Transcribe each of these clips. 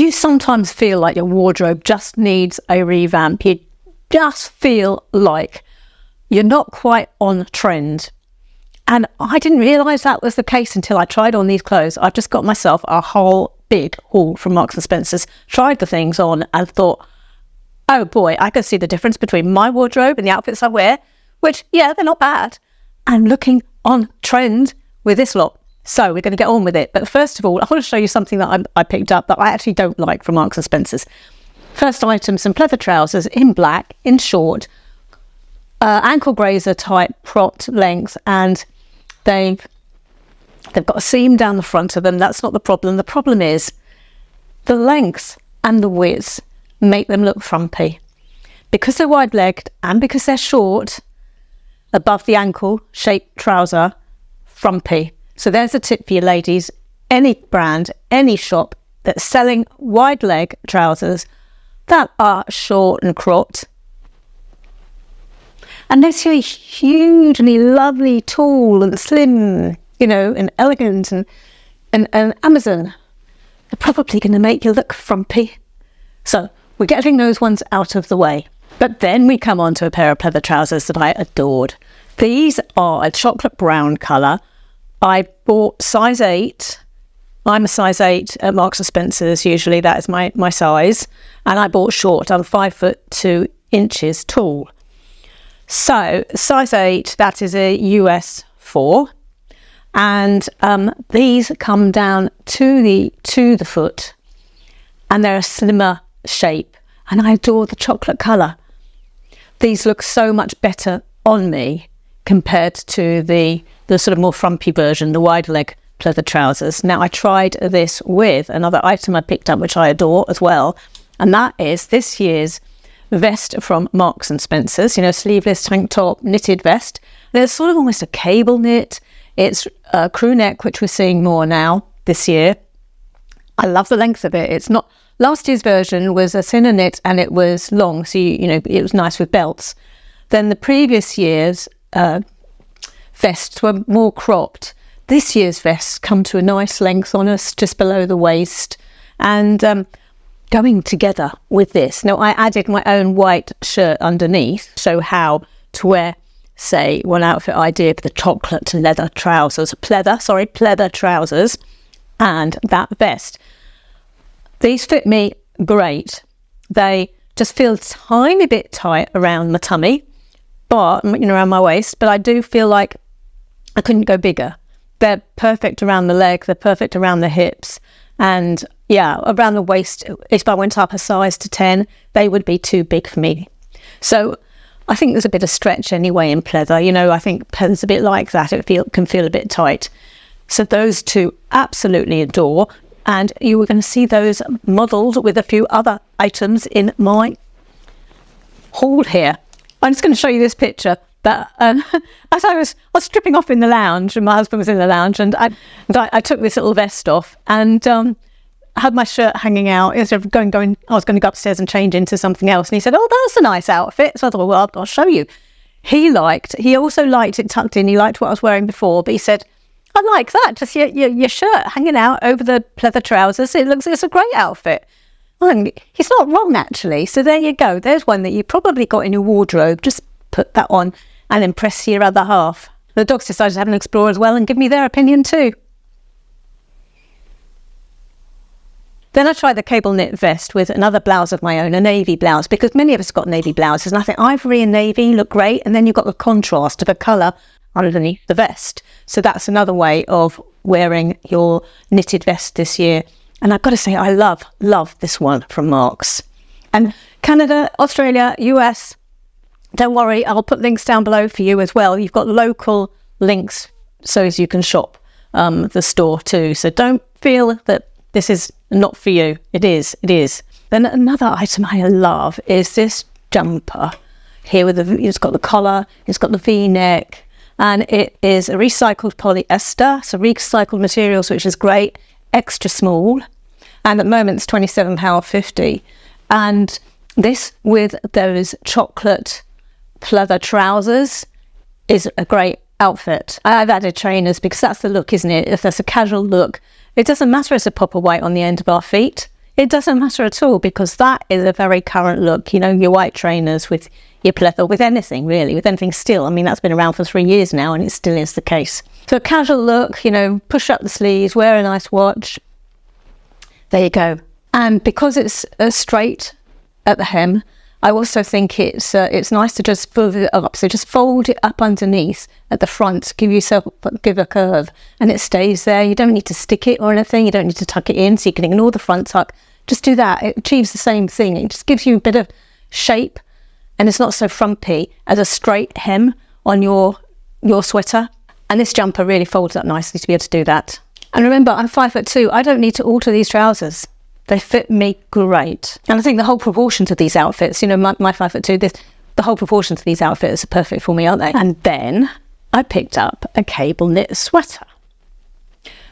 Do you sometimes feel like your wardrobe just needs a revamp? You just feel like you're not quite on trend. And I didn't realise that was the case until I tried on these clothes. I've just got myself a whole big haul from Marks and Spencer's, tried the things on and thought, oh boy, I can see the difference between my wardrobe and the outfits I wear, which, yeah, they're not bad, and looking on trend with this lot. So we're going to get on with it. But first of all, I want to show you something that I picked up that I actually don't like from Marks and Spencer's. First item, some pleather trousers in black, in short, ankle grazer type cropped length, and they've got a seam down the front of them. That's not the problem. The problem is the length and the width make them look frumpy. Because they're wide-legged and because they're short, above the ankle shaped trouser, frumpy. So there's a tip for you ladies. Any brand, any shop that's selling wide leg trousers that are short and cropped, and they see hugely lovely, tall and slim, you know, and elegant and Amazon, they're probably going to make you look frumpy. So we're getting those ones out of the way. But then we come on to a pair of pleather trousers that I adored. These are a chocolate brown colour. I bought size 8. I'm a size 8 at Marks and Spencer's. Usually that is my size. And I bought short. I'm 5'2" tall. So size 8, that is a US 4. And these come down to the foot. And they're a slimmer shape. And I adore the chocolate colour. These look so much better on me compared to the sort of more frumpy version, the wide leg pleather trousers. Now I tried this with another item I picked up, which I adore as well, and that is this year's vest from Marks and Spencer's, you know, sleeveless tank top knitted vest. There's sort of almost a cable knit. It's a crew neck, which we're seeing more now this year. I love the length of it. It's not, last year's version was a thinner knit and it was long, so you know, it was nice with belts. Then the previous year's vests were more cropped. This year's vests come to a nice length on us, just below the waist, and going together with this. Now I added my own white shirt underneath, so how to wear, say, one outfit I did, the chocolate leather trousers, pleather trousers, and that vest. These fit me great. They just feel a tiny bit tight around my tummy, but, you know, around my waist, but I do feel like I couldn't go bigger. They're perfect around the leg, they're perfect around the hips, and yeah, around the waist, if I went up a size to 10, they would be too big for me. So I think there's a bit of stretch anyway in pleather. You know, I think pleather's a bit like that. It can feel a bit tight. So those two absolutely adore, and you were going to see those modelled with a few other items in my haul here. I'm just going to show you this picture that as I was stripping off in the lounge, and my husband was in the lounge, and I took this little vest off and had my shirt hanging out. Instead of going, I was going to go upstairs and change into something else. And he said, "Oh, that's a nice outfit." So I thought, well, I'll show you. He also liked it tucked in. He liked what I was wearing before, but he said, "I like that. Just your shirt hanging out over the pleather trousers. It's a great outfit." And he's not wrong, actually. So there you go. There's one that you probably got in your wardrobe. Just put that on and impress your other half. The dogs decided to have an explore as well and give me their opinion too. Then I tried the cable knit vest with another blouse of my own, a navy blouse, because many of us got navy blouses, and I think ivory and navy look great, and then you've got the contrast of a colour underneath the vest. So that's another way of wearing your knitted vest this year. And I've got to say, I love this one from Marks. And Canada, Australia, US, don't worry, I'll put links down below for you as well. You've got local links so as you can shop the store too. So don't feel that this is not for you. It is. Then another item I love is this jumper here it's got the collar, it's got the V-neck, and it is a recycled polyester, so recycled materials, which is great, extra small, and at the moment it's £27.50. And this with those chocolate pleather trousers is a great outfit. I've added trainers because that's the look, isn't it? If there's a casual look, it doesn't matter if it's a pop of white on the end of our feet. It doesn't matter at all, because that is a very current look. You know, your white trainers with your pleather, with anything really, with anything still. I mean, that's been around for 3 years now and it still is the case. So a casual look, you know, push up the sleeves, wear a nice watch. There you go. And because it's straight at the hem, I also think it's nice to just fold it up. So just fold it up underneath at the front, give a curve, and it stays there. You don't need to stick it or anything. You don't need to tuck it in, so you can ignore the front tuck. Just do that. It achieves the same thing. It just gives you a bit of shape, and it's not so frumpy as a straight hem on your sweater. And this jumper really folds up nicely to be able to do that. And remember, I'm 5'2". I don't need to alter these trousers. They fit me great. And I think the whole proportions of these outfits, you know, my 5'2", the whole proportions of these outfits are perfect for me, aren't they? And then I picked up a cable knit sweater.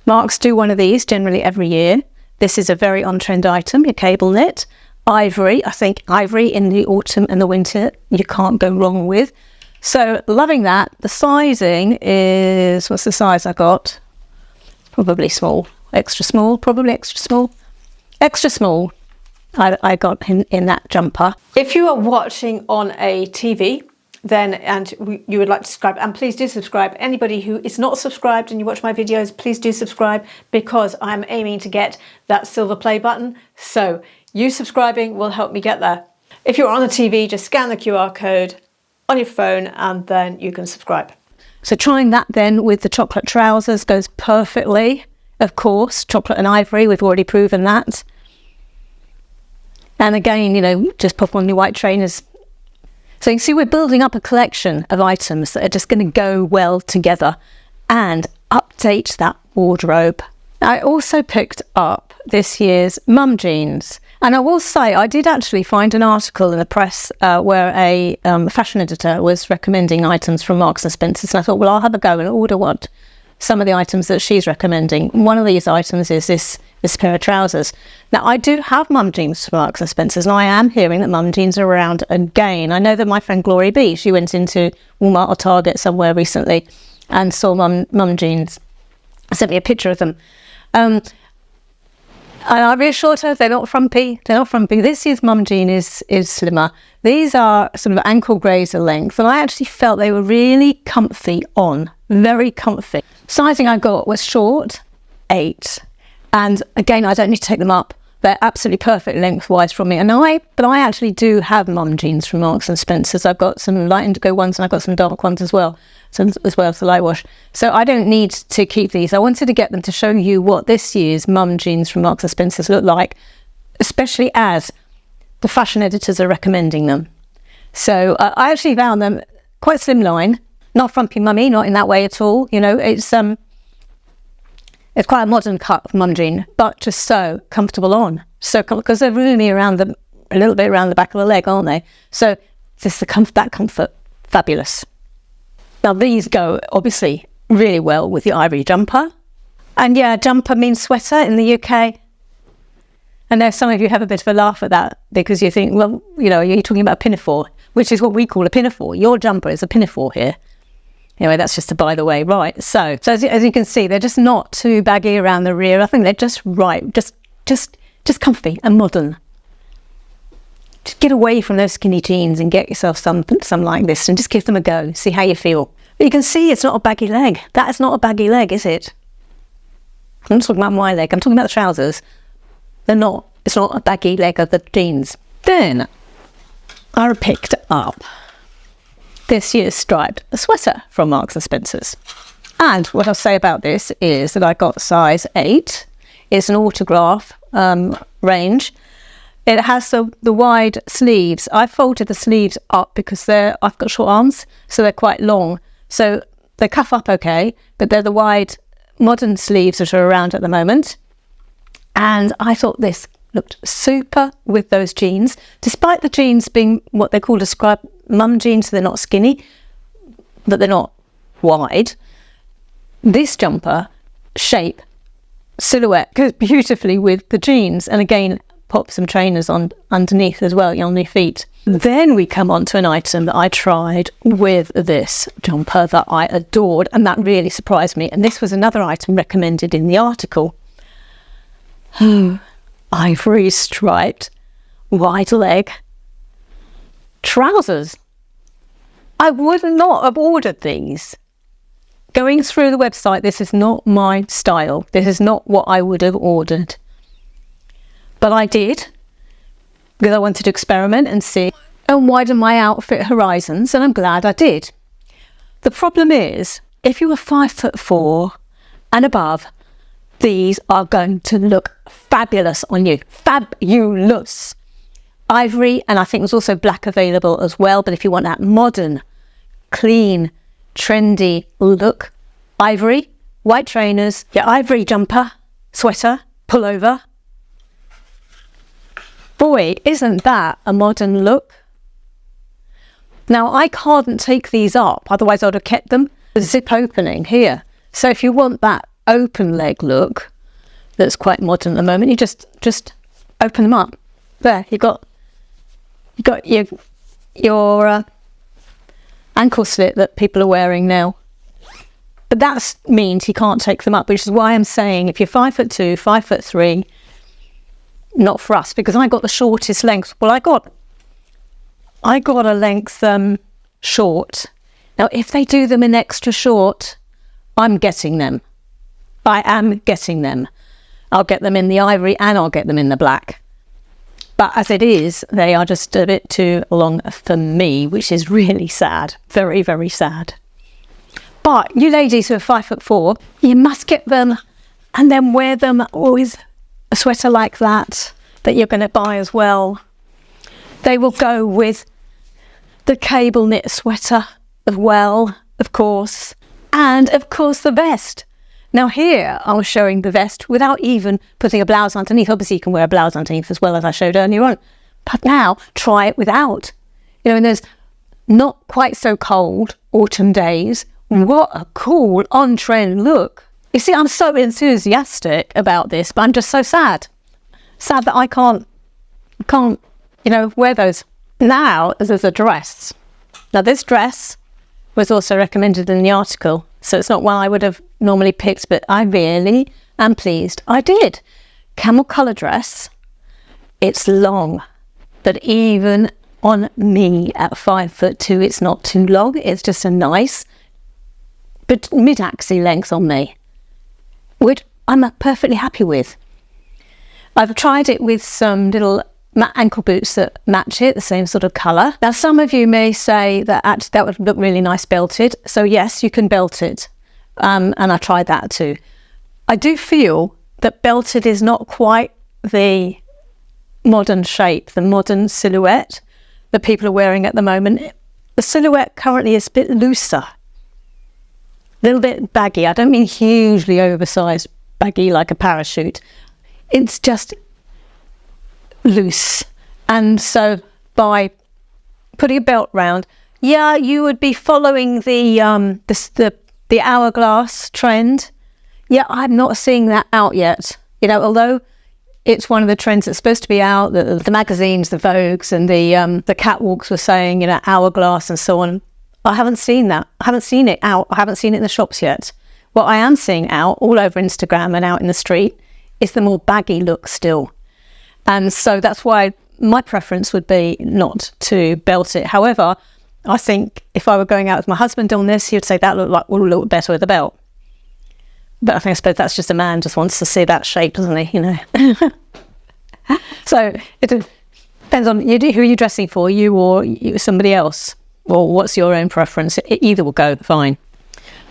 Marks do one of these generally every year. This is a very on-trend item, your cable knit. Ivory, I think ivory in the autumn and the winter, you can't go wrong with. So loving that. The sizing is, what's the size I got? Probably small, extra small, probably extra small. Extra small, I got in that jumper. If you are watching on a TV, then you would like to subscribe, and please do subscribe. Anybody who is not subscribed and you watch my videos, please do subscribe, because I'm aiming to get that silver play button. So you subscribing will help me get there. If you're on a TV, just scan the QR code on your phone and then you can subscribe. So trying that then with the chocolate trousers goes perfectly. Of course, chocolate and ivory, we've already proven that. And again, you know, just pop on your white trainers. So you can see we're building up a collection of items that are just going to go well together and update that wardrobe. I also picked up this year's mum jeans. And I will say, I did actually find an article in the press where a fashion editor was recommending items from Marks and Spencer's. And I thought, well, I'll have a go and order some of the items that she's recommending. One of these items is this pair of trousers. Now, I do have mum jeans from Marks and Spencer's, and I am hearing that mum jeans are around again. I know that my friend Glory B, she went into Walmart or Target somewhere recently and saw mum jeans. Sent me a picture of them. And I reassured her they're not frumpy. They're not frumpy. This year's mum jean is slimmer. These are sort of ankle grazer length, and I actually felt they were really comfy on. Very comfy. Sizing I got was short, 8. And again, I don't need to take them up. They're absolutely perfect lengthwise from me. But I actually do have mum jeans from Marks and Spencer's. I've got some light indigo ones and I've got some dark ones as well. As well as the light wash. So I don't need to keep these. I wanted to get them to show you what this year's mum jeans from Marks and Spencer's look like, especially as the fashion editors are recommending them. So I actually found them quite slimline, not frumpy mummy, not in that way at all. You know, it's quite a modern cut of mum jean, but just so comfortable on. So because they're roomy around a little bit around the back of the leg, aren't they? So just that comfort, fabulous. Now these go obviously really well with the ivory jumper. And yeah, jumper means sweater in the UK. I know some of you have a bit of a laugh at that because you think, well, you know, you're talking about a pinafore, which is what we call a pinafore. Your jumper is a pinafore here. Anyway, that's just a by the way, right? So as you can see, they're just not too baggy around the rear. I think they're just right, just comfy and modern. Just get away from those skinny jeans and get yourself some like this and just give them a go. See how you feel. But you can see it's not a baggy leg. That is not a baggy leg, is it? I'm not talking about my leg. I'm talking about the trousers. They're not. It's not a baggy leg of the jeans. Then I picked up this year's striped sweater from Marks and Spencer's. And what I'll say about this is that I got size 8. It's an autograph range. It has the wide sleeves. I folded the sleeves up because I've got short arms, so they're quite long. So they cuff up okay, but they're the wide modern sleeves that are around at the moment. And I thought this looked super with those jeans, despite the jeans being what they call described mum jeans. So they're not skinny, but they're not wide. This jumper shape, silhouette goes beautifully with the jeans, and again, pop some trainers on underneath as well, on your feet. Then we come on to an item that I tried with this jumper that I adored, and that really surprised me. And this was another item recommended in the article. ivory striped wide leg trousers. I would not have ordered these. Going through the website, this is not my style. This is not what I would have ordered. But I did, because I wanted to experiment and see and widen my outfit horizons, and I'm glad I did. The problem is, if you are 5'4" and above, these are going to look fabulous on you. Fabulous. Ivory, and I think there's also black available as well, but if you want that modern, clean, trendy look, ivory, white trainers, your ivory jumper, sweater, pullover. Boy, isn't that a modern look? Now, I can't take these up, otherwise I would have kept them. The zip opening here. So if you want that open leg look, that's quite modern at the moment, you just open them up. There, you got your ankle slit that people are wearing now. But that means you can't take them up, which is why I'm saying if you're 5'2", 5'3", not for us, because I got the shortest length. Well, I got a length short. Now, if they do them in extra short, I'm getting them. I am getting them. I'll get them in the ivory and I'll get them in the black. But as it is, they are just a bit too long for me, which is really sad. Very, very sad. But you ladies who are 5'4", you must get them and then wear them with a sweater like that you're going to buy as well. They will go with the cable knit sweater as well, of course. And of course the vest. Now here I was showing the vest without even putting a blouse underneath. Obviously you can wear a blouse underneath as well, as I showed earlier on. But now try it without. You know, and there's not quite so cold autumn days. What a cool on-trend look. You see, I'm so enthusiastic about this, but I'm just so sad. Sad that I can't, you know, wear those. Now there's a dress. Now this dress was also recommended in the article, so it's not one I would have normally picked, but I really am pleased I did. Camel colour dress. It's long, but even on me at 5'2", it's not too long. It's just a nice, but mid-axle length on me, which I'm perfectly happy with. I've tried it with some little ankle boots that match it, the same sort of colour. Now, some of you may say that actually that would look really nice belted. So yes, you can belt it. And I tried that too. I do feel that belted is not quite the modern shape, the modern silhouette that people are wearing at the moment. The silhouette currently is a bit looser, a little bit baggy. I don't mean hugely oversized baggy like a parachute. It's just loose. And so by putting a belt round, yeah, you would be following the hourglass trend. Yeah, I'm not seeing that out yet. You know, although it's one of the trends that's supposed to be out, the magazines, the Vogues and the catwalks were saying, you know, hourglass and so on. I haven't seen that. I haven't seen it out. I haven't seen it in the shops yet. What I am seeing out all over Instagram and out in the street is the more baggy look still. And so that's why my preference would be not to belt it. However, I think if I were going out with my husband on this, he would say that would look better with a belt. But I suppose that's just a man just wants to see that shape, doesn't he? You know. So it depends on who you're dressing for, you or somebody else, or what's your own preference. Either will go fine.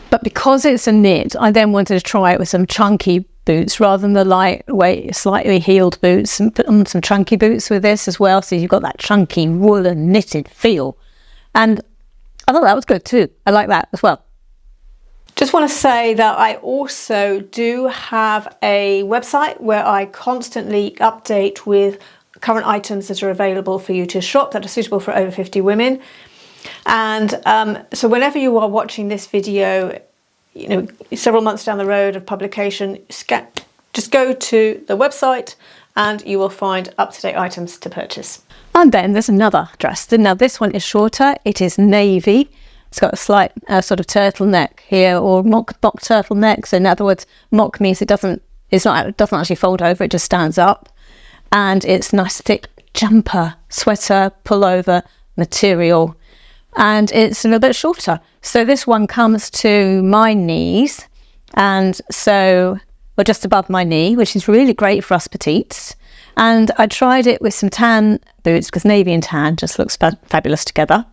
But because it's a knit, I then wanted to try it with some chunky boots rather than the lightweight, slightly heeled boots, and put on some chunky boots with this as well. So you've got that chunky woolen knitted feel. And I thought that was good too. I like that as well. Just want to say that I also do have a website where I constantly update with current items that are available for you to shop that are suitable for over 50 women. And so whenever you are watching this video, you know, several months down the road of publication, just go to the website and you will find up-to-date items to purchase. And then there's another dress. Now this one is shorter. It is navy. It's got a slight sort of turtleneck here, or mock turtleneck. So in other words, mock means it doesn't actually fold over. It just stands up. and it's nice thick jumper, sweater, pullover material, and it's a little bit shorter. So this one comes to my knees, and so we're just above my knee, which is really great for us petites. And I tried it with some tan boots because navy and tan just looks fabulous together.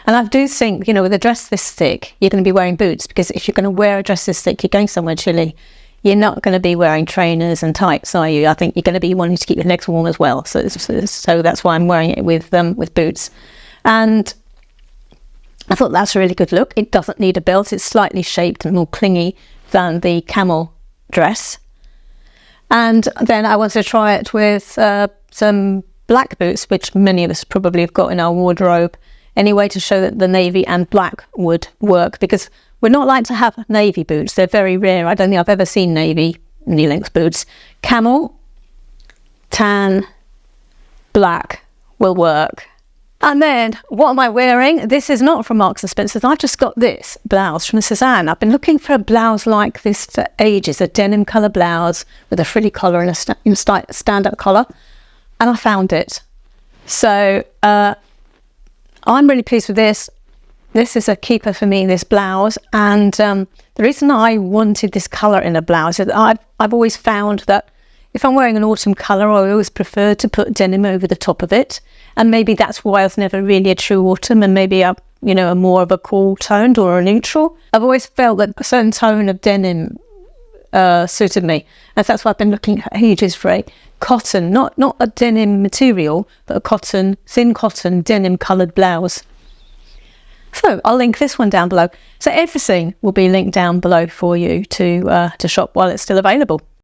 And I do think, you know, with a dress this thick, you're going to be wearing boots, because if you're going to wear a dress this thick, you're going somewhere chilly. You're not going to be wearing trainers and tights, are you? I think you're going to be wanting to keep your legs warm as well. So that's why I'm wearing it with boots. And I thought that's a really good look. It doesn't need a belt. It's slightly shaped and more clingy than the Camel dress. And then I wanted to try it with some black boots, which many of us probably have got in our wardrobe anyway, to show that the navy and black would work, because we're not like to have navy boots. They're very rare. I don't think I've ever seen navy knee-length boots. Camel, tan, black will work. And then, what am I wearing? This is not from Marks and Spencer's. I've just got this blouse from Suzanne. I've been looking for a blouse like this for ages, a denim colour blouse with a frilly collar and a stand-up collar. And I found it. So I'm really pleased with this. This is a keeper for me, this blouse. And the reason I wanted this colour in a blouse is that I've always found that if I'm wearing an autumn colour, I always prefer to put denim over the top of it. And maybe that's why I was never really a true autumn, and maybe a more of a cool toned or a neutral. I've always felt that a certain tone of denim suited me. And that's why I've been looking at ages for a cotton, not a denim material, but a thin cotton denim coloured blouse. So I'll link this one down below. So everything will be linked down below for you to shop while it's still available.